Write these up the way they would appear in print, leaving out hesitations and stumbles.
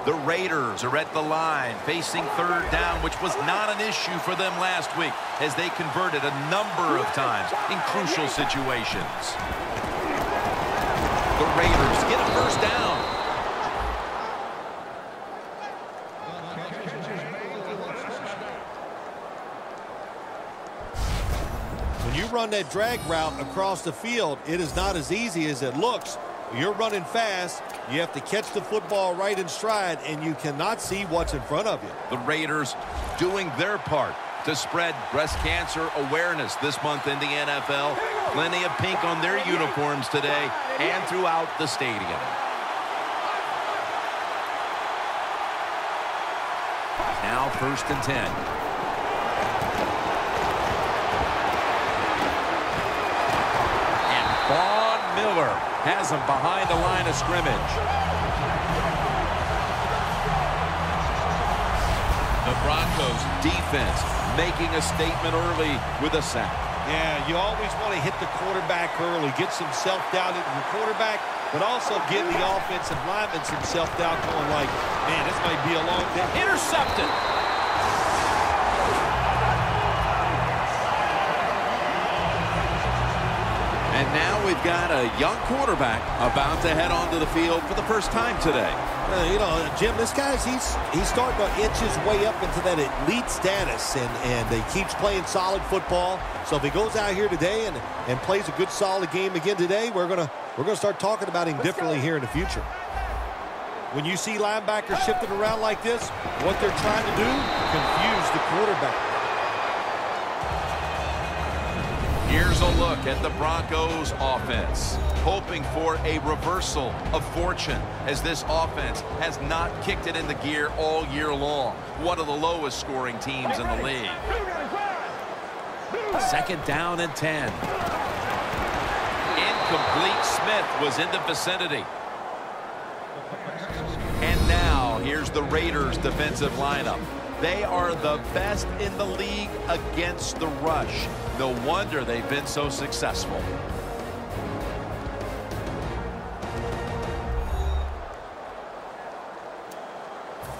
The Raiders are at the line, facing third down, which was not an issue for them last week as they converted a number of times in crucial situations. The Raiders get a first down. When you run that drag route across the field, it is not as easy as it looks. You're running fast. You have to catch the football right in stride, and you cannot see what's in front of you. The Raiders doing their part to spread breast cancer awareness this month in the NFL. Plenty of pink on their uniforms today and throughout the stadium. Now 1st and 10. Miller has him behind the line of scrimmage. The Broncos defense making a statement early with a sack. Yeah, you always want to hit the quarterback early, get some self-doubt into the quarterback, but also give the offensive lineman some self-doubt going like, man, this might be a long day. Intercepted. And now we've got a young quarterback about to head onto the field for the first time today. You know, Jim, this guy's he's starting to inch his way up into that elite status, and he keeps playing solid football. So if he goes out here today and plays a good solid game again today, we're gonna start talking about him differently here in the future. When you see linebackers shifting around like this, what they're trying to do, confuse the quarterback. Here's a look at the Broncos offense, hoping for a reversal of fortune as this offense has not kicked it into gear all year long. One of the lowest scoring teams in the league. 2nd down and 10. Incomplete. Smith was in the vicinity. And now here's the Raiders defensive lineup. They are the best in the league against the rush. No wonder they've been so successful.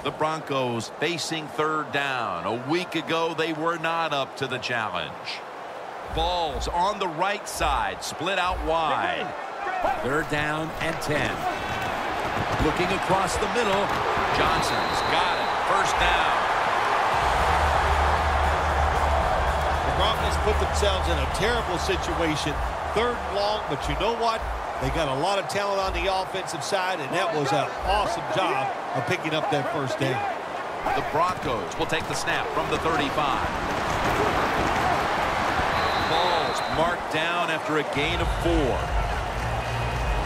The Broncos facing 3rd down. A week ago, they were not up to the challenge. Balls on the right side, split out wide. 3rd down and 10. Looking across the middle. Johnson's got it. 1st down. The Broncos put themselves in a terrible situation. 3rd and long, but you know what? They got a lot of talent on the offensive side, and that was an awesome job of picking up that 1st down. The Broncos will take the snap from the 35. Ball's marked down after a gain of 4.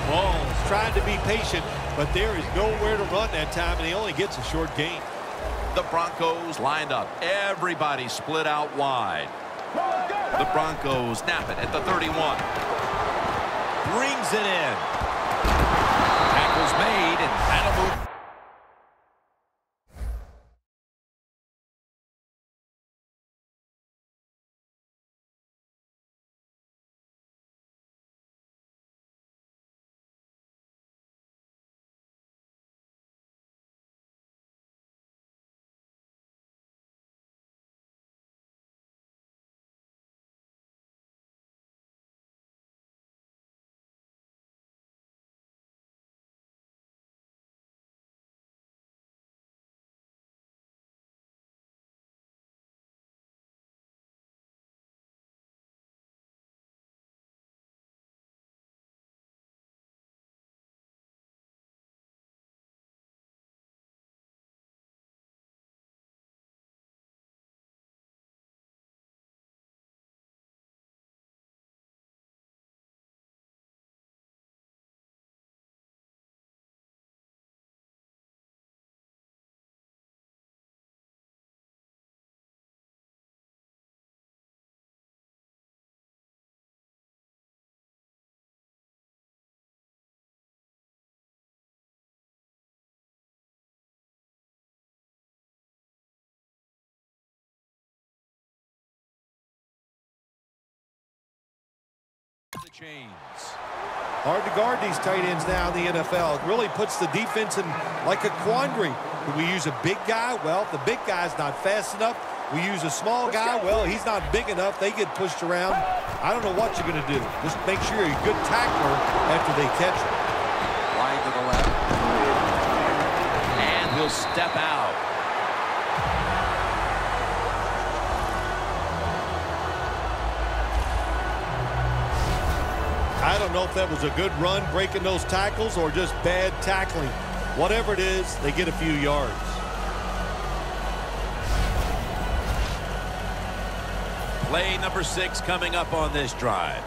Ball's trying to be patient, but there is nowhere to run that time, and he only gets a short gain. The Broncos lined up. Everybody split out wide. The Broncos snap it at the 31. Brings it in. Tackle's made, and that'll move. The chains. Hard to guard these tight ends now in the NFL. It really puts the defense in like a quandary. Do we use a big guy? Well, if the big guy's not fast enough, we use a small guy. Well, he's not big enough. They get pushed around. I don't know what you're going to do. Just make sure you're a good tackler after they catch him. Wide to the left. And he'll step out. I don't know if that was a good run breaking those tackles or just bad tackling. Whatever it is, they get a few yards. Play number 6 coming up on this drive.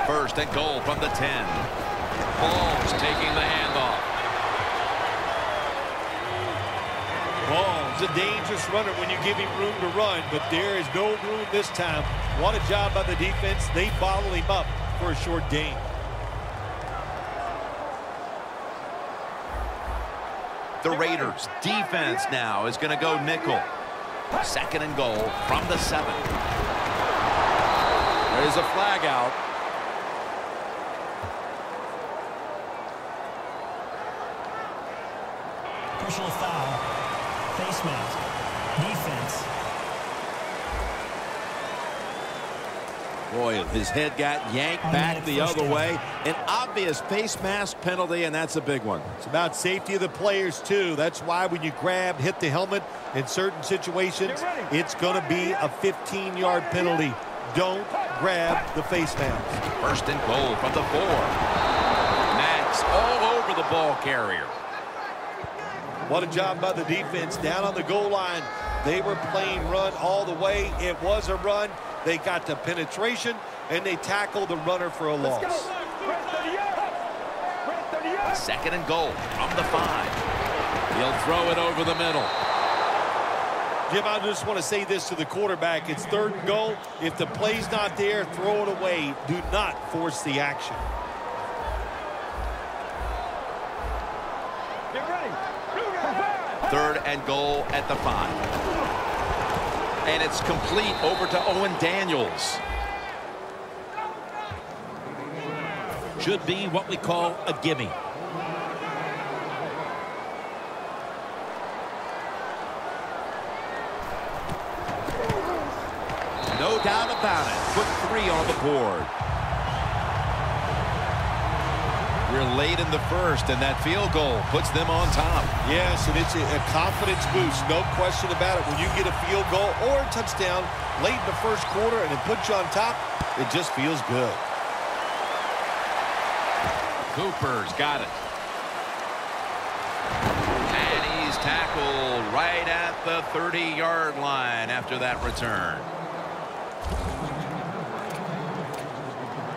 First and goal from the 10. Ball's taking the handoff. Ball's a dangerous runner when you give him room to run, but there is no room this time. What a job by the defense. They bottle him up for a short gain. The Raiders defense now is going to go nickel. Second and goal from the 7. There's a flag out. Personal foul. Face mask. Defense. Boy, his head got yanked back the other way. An obvious face mask penalty, and that's a big one. It's about safety of the players, too. That's why when you hit the helmet in certain situations, it's going to be a 15-yard penalty. Don't grab the face mask. First and goal from the 4. Max all over the ball carrier. What a job by the defense down on the goal line. They were playing run all the way. It was a run. They got the penetration, and they tackled the runner for a loss. Second and goal from the 5. He'll throw it over the middle. Jim, I just want to say this to the quarterback. It's third and goal. If the play's not there, throw it away. Do not force the action. Third and goal at the 5. And it's complete over to Owen Daniels. Should be what we call a gimme. No doubt about it. Put 3 on the board. We're late in the first, and that field goal puts them on top. Yes, and it's a confidence boost, no question about it. When you get a field goal or a touchdown late in the first quarter and it puts you on top, it just feels good. Cooper's got it. And he's tackled right at the 30-yard line after that return.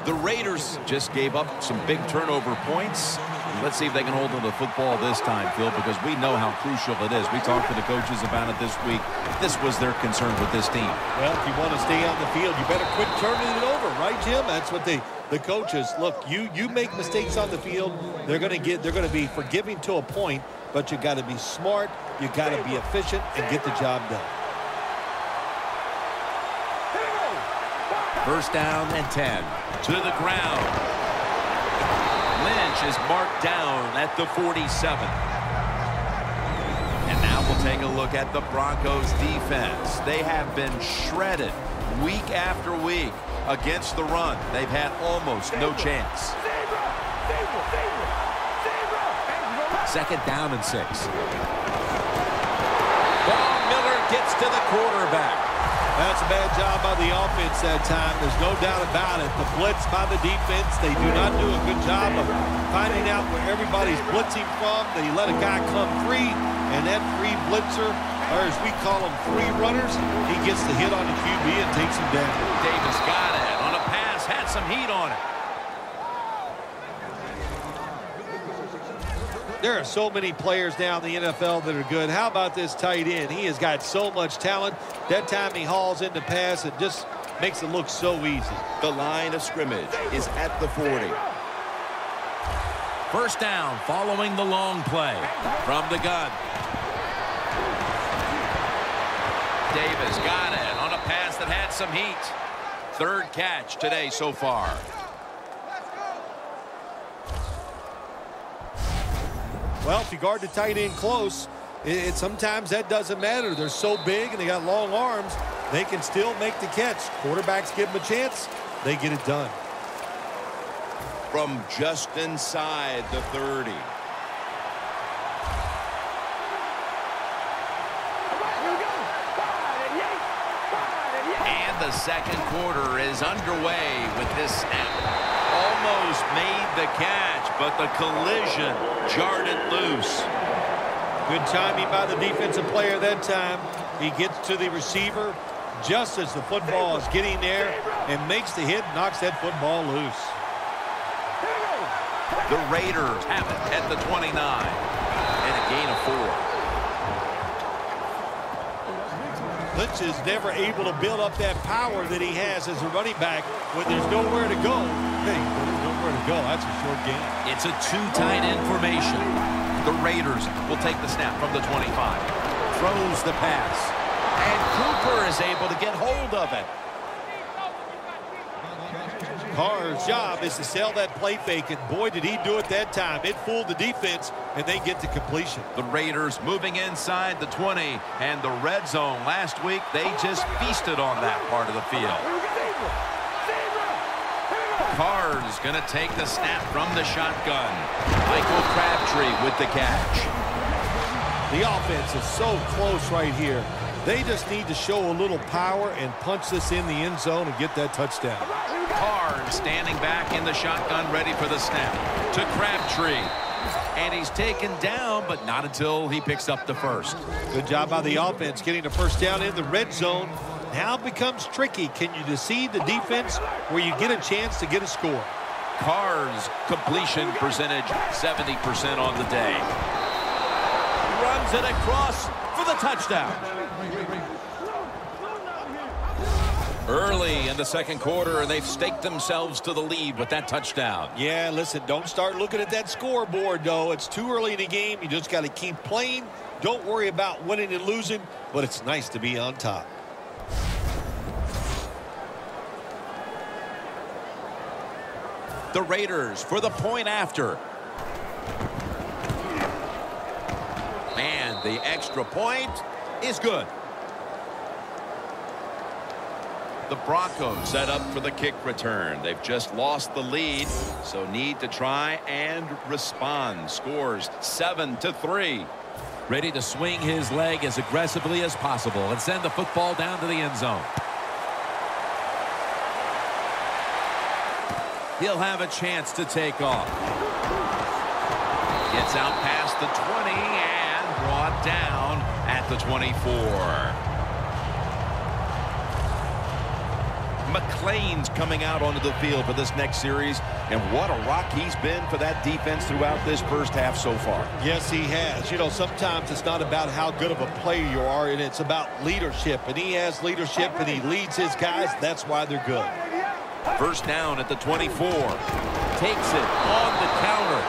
The Raiders just gave up some big turnover points. Let's see if they can hold on to the football this time, Phil, because we know how crucial it is. We talked to the coaches about it this week. This was their concern with this team. Well, if you want to stay on the field, you better quit turning it over, right, Jim? That's what the coaches look. You make mistakes on the field, they're going to be forgiving to a point, but you got to be smart, you got to be efficient, and get the job done. First down and 10. To the ground. Lynch is marked down at the 47. And now we'll take a look at the Broncos defense. They have been shredded week after week against the run. They've had almost no chance. Second down and 6. Von Miller gets to the quarterback. That's a bad job by the offense that time. There's no doubt about it. The blitz by the defense, they do not do a good job of finding out where everybody's blitzing from. They let a guy come free, and that free blitzer, or as we call them, free runners, he gets the hit on the QB and takes him down. Davis got it on a pass, had some heat on it. There are so many players now in the NFL that are good. How about this tight end? He has got so much talent. That time he hauls in the pass, it just makes it look so easy. The line of scrimmage is at the 40. First down following the long play from the gun. Davis got it on a pass that had some heat. Third catch today so far. Well, if you guard the tight end close, sometimes that doesn't matter. They're so big and they got long arms, they can still make the catch. Quarterbacks give them a chance, they get it done. From just inside the 30. And the second quarter is underway with this snap. Almost made the catch, but the collision jarred it loose. Good timing by the defensive player that time. He gets to the receiver just as the football is getting there and makes the hit, knocks that football loose. The Raiders have it at the 29 and a gain of 4. Lynch is never able to build up that power that he has as a running back when there's nowhere to go. Hey, there's nowhere to go. That's a short game. It's a two tight end formation. The Raiders will take the snap from the 25. Throws the pass. And Cooper is able to get hold of it. Carr's job is to sell that play fake, and boy, did he do it that time. It fooled the defense, and they get to completion. The Raiders moving inside the 20, and the red zone. Last week, they just feasted on that part of the field. Carr's going to take the snap from the shotgun. Michael Crabtree with the catch. The offense is so close right here. They just need to show a little power and punch this in the end zone and get that touchdown. Carr standing back in the shotgun, ready for the snap. To Crabtree. And he's taken down, but not until he picks up the first. Good job by the offense getting the first down in the red zone. Now it becomes tricky. Can you deceive the defense where you get a chance to get a score? Carr's completion percentage 70% on the day. Runs it across for the touchdown. Early in the second quarter, and they've staked themselves to the lead with that touchdown. Yeah, listen, don't start looking at that scoreboard, though. It's too early in the game. You just got to keep playing. Don't worry about winning and losing, but it's nice to be on top. The Raiders for the point after. And the extra point is good. The Broncos set up for the kick return. They've just lost the lead, so need to try and respond. Scores 7-3. Ready to swing his leg as aggressively as possible and send the football down to the end zone. He'll have a chance to take off. Gets out past the 20 and brought down at the 24. McClain's coming out onto the field for this next series, and what a rock he's been for that defense throughout this first half so far. Yes, he has. You know, sometimes it's not about how good of a player you are, and it's about leadership. And he has leadership, and he leads his guys. That's why they're good. First down at the 24. Takes it on the counter.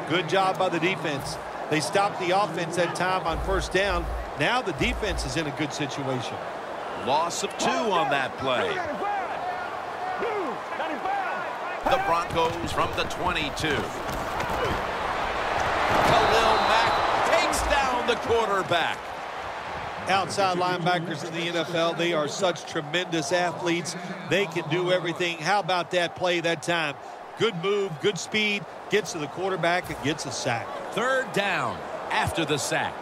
Good job by the defense. They stopped the offense that time on first down. Now the defense is in a good situation. Loss of 2 on that play. The Broncos from the 22. Khalil Mack takes down the quarterback. Outside linebackers in the NFL, they are such tremendous athletes. They can do everything. How about that play that time? Good move, good speed, gets to the quarterback and gets a sack. Third down after the sack.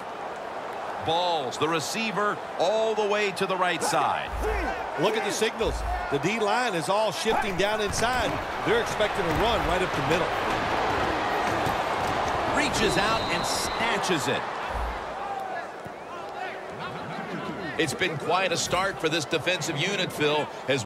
Balls the receiver all the way to the right side. Look at the signals. The D-line is all shifting down inside. They're expecting a run right up the middle. Reaches out and snatches it. It's been quite a start for this defensive unit, Phil, as